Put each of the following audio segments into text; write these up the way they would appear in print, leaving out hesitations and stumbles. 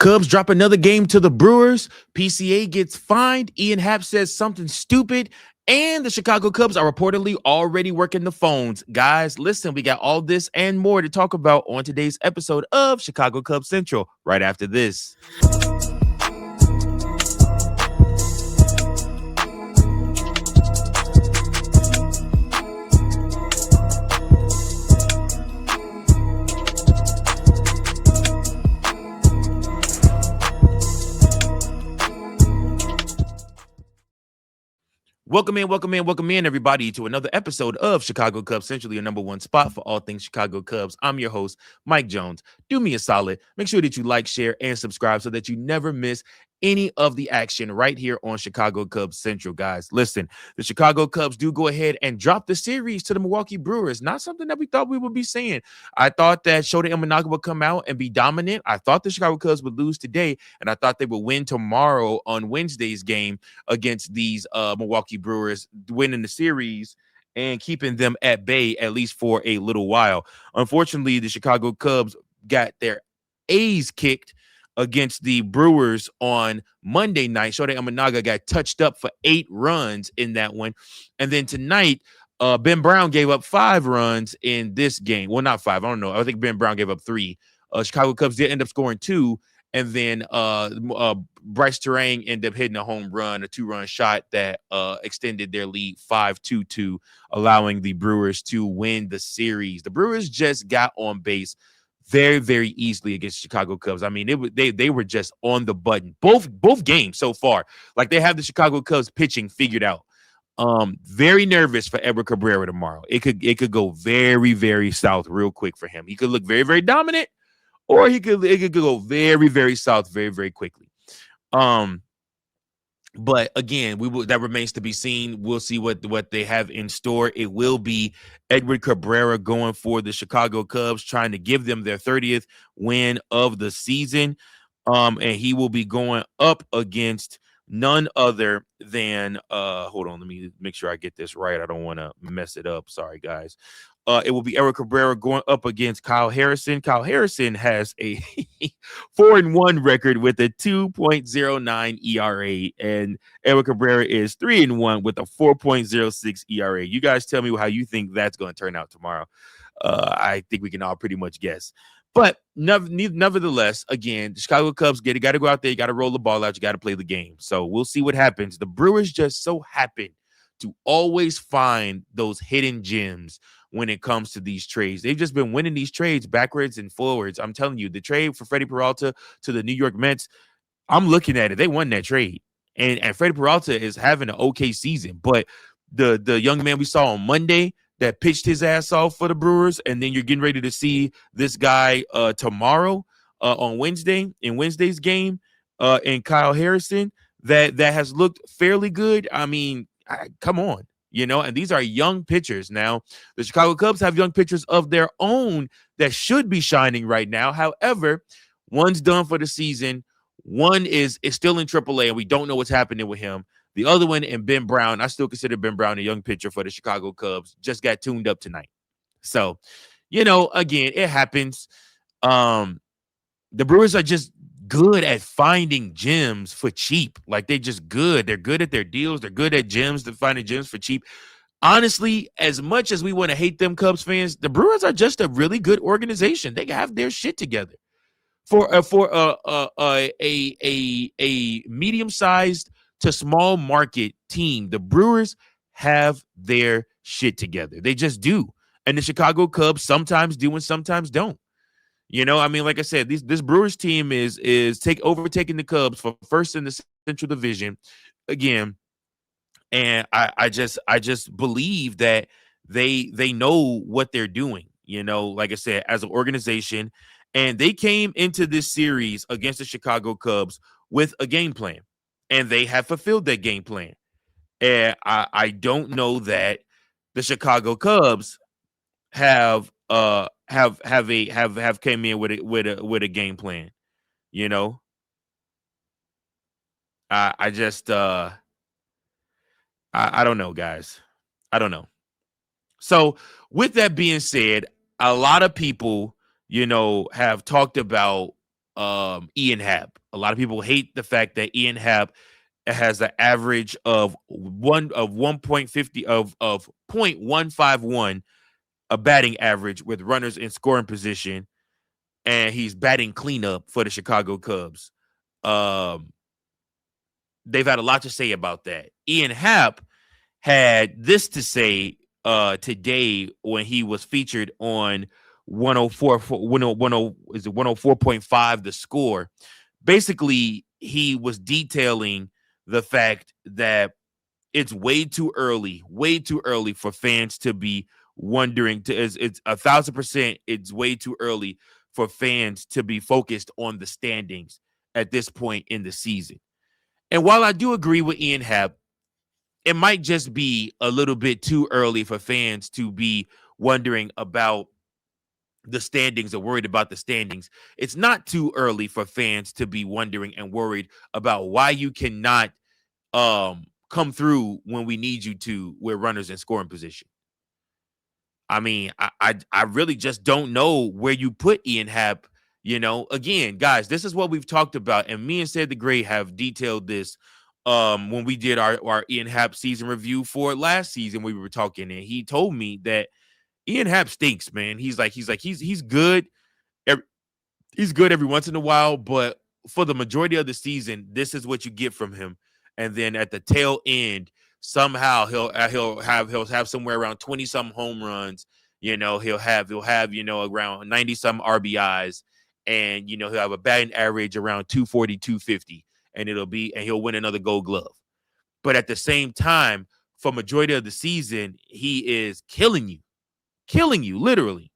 Cubs drop another game to the Brewers. PCA gets fined. Ian Happ says something stupid. And the Chicago Cubs are reportedly already working the phones. Guys, listen, we got all this and more to talk about on today's episode of Chicago Cubs Central right after this. Welcome in, everybody, to another episode of Chicago Cubs Central, your number one spot for all things Chicago Cubs. I'm your host, Mike Jones. Do me a solid. Make sure that you like, share, and subscribe so that you never miss any of the action right here on Chicago Cubs Central, guys. Listen, the Chicago Cubs do go ahead and drop the series to the Milwaukee Brewers. Not something that we thought we would be saying. I thought that Shota Imanaga would come out and be dominant. I thought the Chicago Cubs would lose today, and I thought they would win tomorrow on Wednesday's game against these Milwaukee Brewers, winning the series and keeping them at bay at least for a little while. Unfortunately, the Chicago Cubs got their A's kicked against the Brewers on Monday night. Shota Imanaga got touched up for 8 runs in that one. And then tonight, Ben Brown gave up 5 runs in this game. Well, not 5. I don't know. I think Ben Brown gave up 3. Chicago Cubs did end up scoring 2. And then Bryce Terang ended up hitting a home run, a 2-run shot that extended their lead 5-2, allowing the Brewers to win the series. The Brewers just got on base very, very easily against Chicago Cubs. I mean, they were just on the button. Both games so far. Like, they have the Chicago Cubs pitching figured out. Very nervous for Edward Cabrera tomorrow. It could go very, very south real quick for him. He could look very, very dominant, or it could go very, very south very, very quickly. But again, that remains to be seen. We'll see what they have in store. It will be Edward Cabrera going for the Chicago Cubs, trying to give them their 30th win of the season. And he will be going up against none other than hold on, let me make sure I get this right. I don't want to mess it up. Sorry, guys. It will be Edward Cabrera going up against Kyle Harrison. Kyle Harrison has a 4-1 record with a 2.09 ERA, and Edward Cabrera is 3-1 with a 4.06 ERA. You guys tell me how you think that's going to turn out tomorrow. I think we can all pretty much guess. But nevertheless, again, the Chicago Cubs got to go out there. You got to roll the ball out. You got to play the game. So we'll see what happens. The Brewers just so happen to always find those hidden gems when it comes to these trades. They've just been winning these trades backwards and forwards. I'm telling you, the trade for Freddie Peralta to the New York Mets, I'm looking at it. They won that trade. And Freddie Peralta is having an okay season. But the young man we saw on Monday that pitched his ass off for the Brewers, and then you're getting ready to see this guy tomorrow on Wednesday, in Wednesday's game, and Kyle Harrison, that has looked fairly good. I mean, come on. And these are young pitchers. Now, the Chicago Cubs have young pitchers of their own that should be shining right now. However, one's done for the season. One is still in AAA, and we don't know what's happening with him. The other one, and Ben Brown, I still consider Ben Brown a young pitcher for the Chicago Cubs, just got tuned up tonight. So, again, it happens. The Brewers are just good at finding gems for cheap. Like, they're just good. They're good at their deals. They're good at gems, to finding gems for cheap. Honestly, as much as we want to hate them Cubs fans, the Brewers are just a really good organization. They have their shit together. For a medium-sized to small market team, the Brewers have their shit together. They just do. And the Chicago Cubs sometimes do and sometimes don't. I mean, like I said, this Brewers team is overtaking the Cubs for first in the Central Division again. And I just believe that they know what they're doing, like I said, as an organization. And they came into this series against the Chicago Cubs with a game plan, and they have fulfilled that game plan. And I don't know that the Chicago Cubs have came in with a game plan. I just I don't know, guys. I don't know. So with that being said, a lot of people, have talked about Ian Happ. A lot of people hate the fact that Ian Happ has an average of 1.50 of 0.151, a batting average with runners in scoring position, and he's batting cleanup for the Chicago Cubs. Um, they've had a lot to say about that. Ian Happ had this to say today when he was featured on 104 is it 104.5 the score. Basically, he was detailing the fact that it's way too early for fans to be wondering. It's 1,000%. It's way too early for fans to be focused on the standings at this point in the season. And while I do agree with Ian Happ, it might just be a little bit too early for fans to be wondering about the standings or worried about the standings. It's not too early for fans to be wondering and worried about why you cannot come through when we need you to with runners in scoring position. I mean, I really just don't know where you put Ian Happ. Again, guys, this is what we've talked about, and me and Sid the Great have detailed this when we did our Ian Happ season review for last season. We were talking, and he told me that Ian Happ stinks, man. He's good. He's good every once in a while, but for the majority of the season, this is what you get from him. And then at the tail end, somehow he'll have somewhere around 20 some home runs. He'll have around 90 some RBIs, and he'll have a batting average around 240, 250, and he'll win another Gold Glove. But at the same time, for majority of the season, he is killing you literally.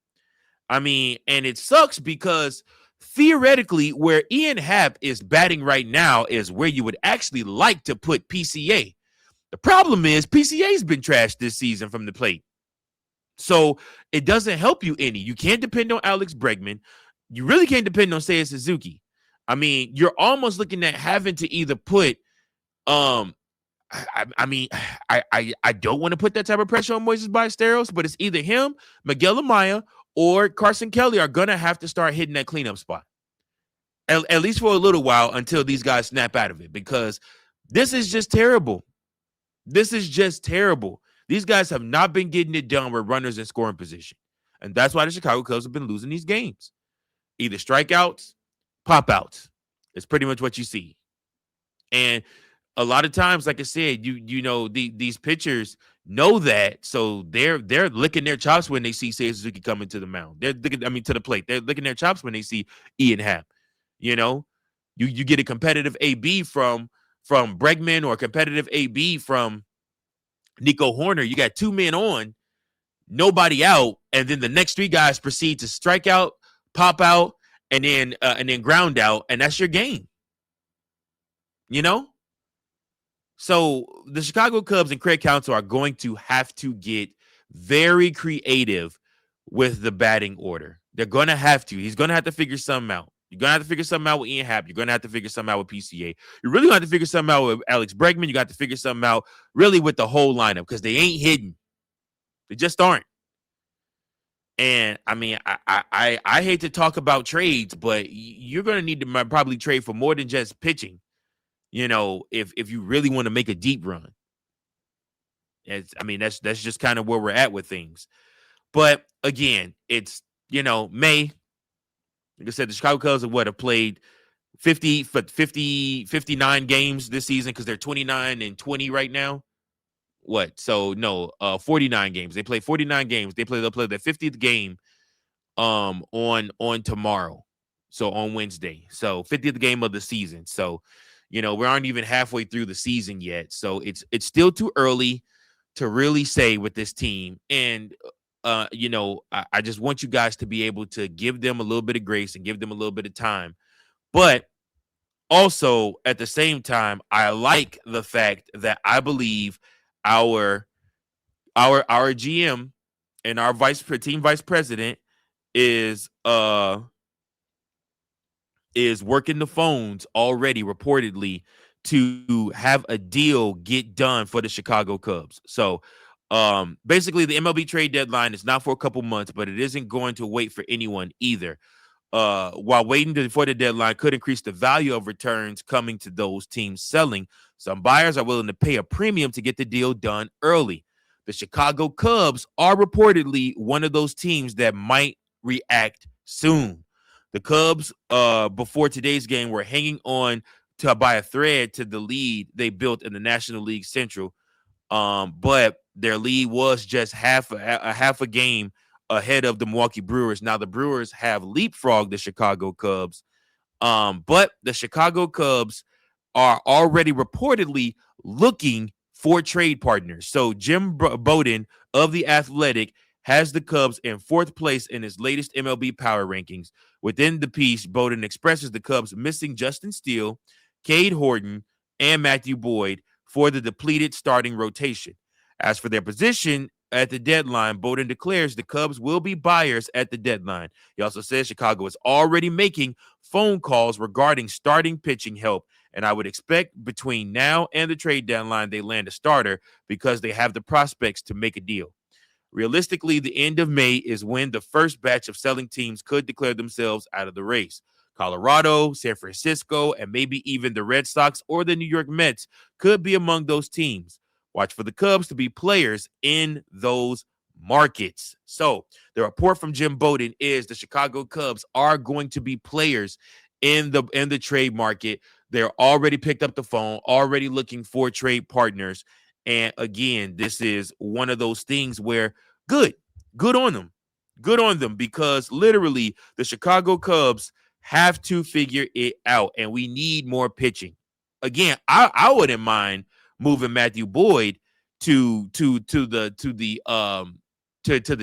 I mean, and it sucks because theoretically, where Ian Happ is batting right now is where you would actually like to put PCA. The problem is PCA's been trashed this season from the plate. So it doesn't help you any. You can't depend on Alex Bregman. You really can't depend on Seiya Suzuki. I mean, you're almost looking at having to either put I mean, I don't want to put that type of pressure on Moises Ballesteros, but it's either him, Miguel Amaya, or Carson Kelly are going to have to start hitting that cleanup spot, at least for a little while until these guys snap out of it, because this is just terrible. This is just terrible. These guys have not been getting it done with runners in scoring position, and that's why the Chicago Cubs have been losing these games. Either strikeouts, pop outs. It's pretty much what you see. And a lot of times, like I said, these pitchers know that, so they're licking their chops when they see Seiya Suzuki coming to the mound. They're looking, to the plate. They're licking their chops when they see Ian Happ. You get a competitive AB from Bregman or a competitive AB from Nico Horner. You got two men on, nobody out, and then the next three guys proceed to strike out, pop out, and then ground out, and that's your game. So the Chicago Cubs and Craig Counsell are going to have to get very creative with the batting order. They're going to have to. He's going to have to figure something out. You're going to have to figure something out with Ian Happ. You're going to have to figure something out with PCA. You're really going to have to figure something out with Alex Bregman. You got to figure something out really with the whole lineup, because they ain't hidden. They just aren't. And I mean, I hate to talk about trades, but you're going to need to probably trade for more than just pitching. If you really want to make a deep run. That's just kind of where we're at with things. But again, it's, May. Like I said, the Chicago Cubs have played 59 games this season, because they're 29-20 right now. 49 games. They play 49 games. They'll play their 50th game on tomorrow. So on Wednesday. So 50th game of the season. So we aren't even halfway through the season yet. So it's still too early to really say with this team. And, I just want you guys to be able to give them a little bit of grace and give them a little bit of time. But also, at the same time, I like the fact that I believe our GM and our team vice president is working the phones already, reportedly, to have a deal get done for the Chicago Cubs. So basically the MLB trade deadline is not for a couple months, but it isn't going to wait for anyone either. while waiting for the deadline could increase the value of returns coming to those teams selling. Some buyers are willing to pay a premium to get the deal done early. The Chicago Cubs are reportedly one of those teams that might react soon. The Cubs, before today's game, were hanging on to by a thread to the lead they built in the National League Central, but their lead was just half a game ahead of the Milwaukee Brewers. Now the Brewers have leapfrogged the Chicago Cubs, but the Chicago Cubs are already reportedly looking for trade partners. So Jim Bowden of The Athletic has the Cubs in fourth place in his latest MLB power rankings. Within the piece, Bowden expresses the Cubs missing Justin Steele, Cade Horton, and Matthew Boyd for the depleted starting rotation. As for their position at the deadline, Bowden declares the Cubs will be buyers at the deadline. He also says Chicago is already making phone calls regarding starting pitching help, and I would expect between now and the trade deadline they land a starter because they have the prospects to make a deal. Realistically, the end of May is when the first batch of selling teams could declare themselves out of the race. Colorado, San Francisco, and maybe even the Red Sox or the New York Mets could be among those teams. Watch for the Cubs to be players in those markets. So the report from Jim Bowden is the Chicago Cubs are going to be players in the trade market. They're already picked up the phone, already looking for trade partners. And again, this is one of those things where good on them. Good on them, because literally the Chicago Cubs have to figure it out, and we need more pitching. Again, I wouldn't mind moving Matthew Boyd to the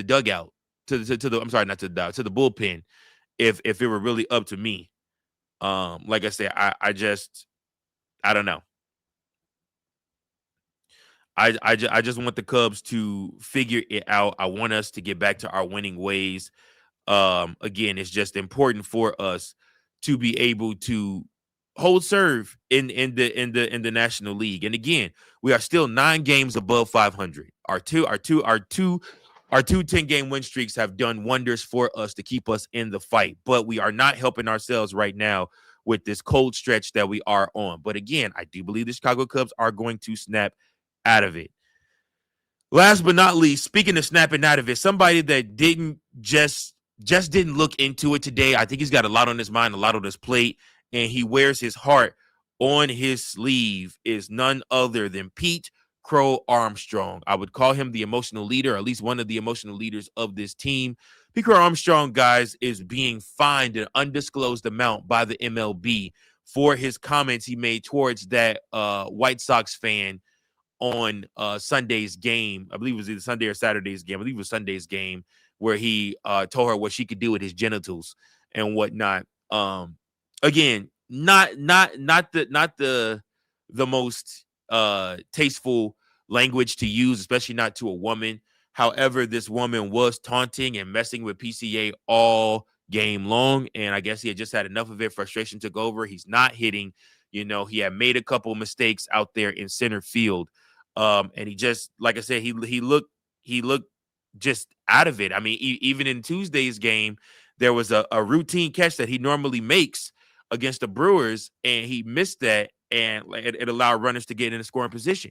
dugout, to the I'm sorry, not to the dugout, to the bullpen, if it were really up to me. Like I said, I don't know. I just want the Cubs to figure it out. I want us to get back to our winning ways. Again, it's just important for us to be able to hold serve in the National League. And again, we are still 9 games above 500. Our two 10-game win streaks have done wonders for us to keep us in the fight, but we are not helping ourselves right now with this cold stretch that we are on. But again, I do believe the Chicago Cubs are going to snap out of it. Last but not least, speaking of snapping out of it, somebody that didn't just didn't look into it today. I think he's got a lot on his mind, a lot on his plate, and he wears his heart on his sleeve, is none other than Pete Crow-Armstrong. I would call him the emotional leader, or at least one of the emotional leaders of this team. Pete Crow-Armstrong, guys, is being fined an undisclosed amount by the MLB for his comments he made towards that White Sox fan on Sunday's game. I believe it was either Sunday or Saturday's game. I believe it was Sunday's game, where he told her what she could do with his genitals and whatnot. Again, not the most tasteful language to use, especially not to a woman. However, this woman was taunting and messing with PCA all game long, and I guess he had just had enough of it. Frustration took over. He's not hitting. You know, he had made a couple mistakes out there in center field. And he just, like I said, he looked just out of it. I mean, even in Tuesday's game, there was a routine catch that he normally makes against the Brewers, and he missed that, and it allowed runners to get in a scoring position.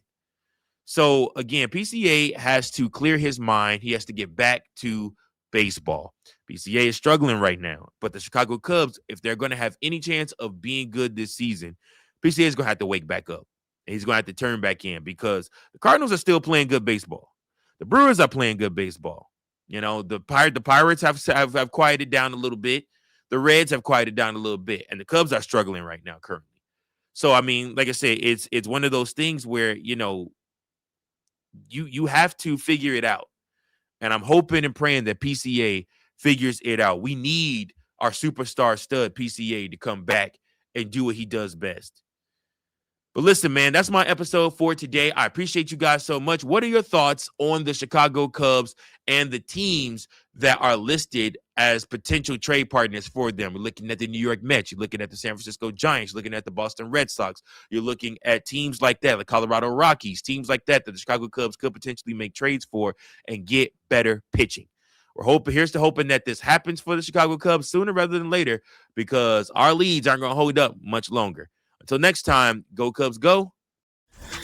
So again, PCA has to clear his mind. He has to get back to baseball. PCA is struggling right now, but the Chicago Cubs, if they're going to have any chance of being good this season, PCA is going to have to wake back up. And he's going to have to turn back in, because the Cardinals are still playing good baseball. The Brewers are playing good baseball. You know, the Pirates have quieted down a little bit. The Reds have quieted down a little bit, and the Cubs are struggling right now currently. So, I mean, like I said, it's one of those things where, you know, you have to figure it out. And I'm hoping and praying that PCA figures it out. We need our superstar stud PCA to come back and do what he does best. But listen, man, that's my episode for today. I appreciate you guys so much. What are your thoughts on the Chicago Cubs and the teams that are listed as potential trade partners for them? We're looking at the New York Mets. You're looking at the San Francisco Giants. You're looking at the Boston Red Sox. You're looking at teams like that, the Colorado Rockies, teams like that the Chicago Cubs could potentially make trades for and get better pitching. Here's to hoping that this happens for the Chicago Cubs sooner rather than later, because our leads aren't going to hold up much longer. Until next time, go Cubs, go.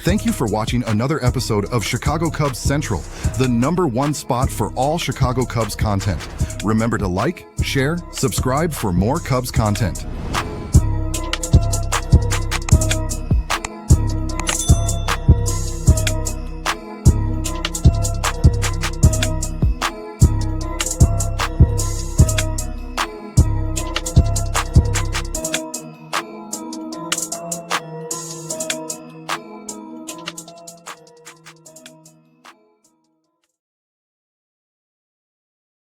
Thank you for watching another episode of Chicago Cubs Central, the #1 spot for all Chicago Cubs content. Remember to like, share, subscribe for more Cubs content.